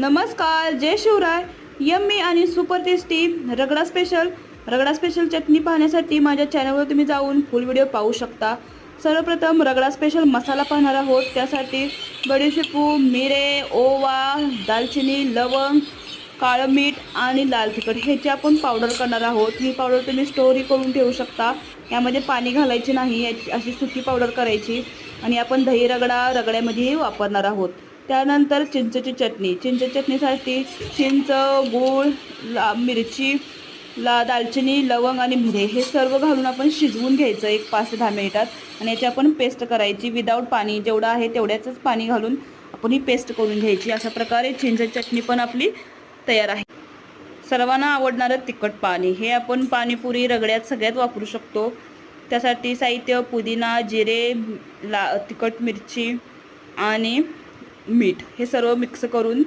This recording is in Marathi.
नमस्कार, जय शिवराय. यम्मी आणि सुपर टेस्टी रगडा स्पेशल चटणी पाहण्यासाठी माझ्या चॅनलवर तुम्ही जाऊन फुल व्हिडिओ पाहू शकता. सर्वप्रथम रगडा स्पेशल मसाला पाहणार आहोत. त्यासाठी बडीशेपू, मिरे, ओवा, दालचिनी, लवंग, काळं मीठ आणि लाल तिखट ह्याची आपण पावडर करणार आहोत. ही पावडर तुम्ही स्टोरी करून ठेवू शकता. यामध्ये पाणी घालायचे नाही, अशी सुकी पावडर करायची. आणि आपण दही रगड्यामध्ये वापरणार आहोत. त्यानंतर चिंचेची चटणीसाठी चिंच, गूळ, मिरची, दालचिनी, लवंग आणि मिरे हे सर्व घालून आपण शिजवून घ्यायचं 5 ते 10 मिनिटात. आणि याची आपण पेस्ट करायची विदाऊट पाणी, जेवढं आहे तेवढ्याच पाणी घालून आपण ही पेस्ट करून घ्यायची. अशा प्रकारे चिंचेची चटणी पण आपली तयार आहे. सर्वांना आवडणारं तिखट पाणी हे आपण पाणीपुरी रगड्यात सगळ्यात वापरू शकतो. त्यासाठी साहित्य: पुदिना, जिरे, तिखट मिरची आणि मीठ हे सर्व मिक्स करून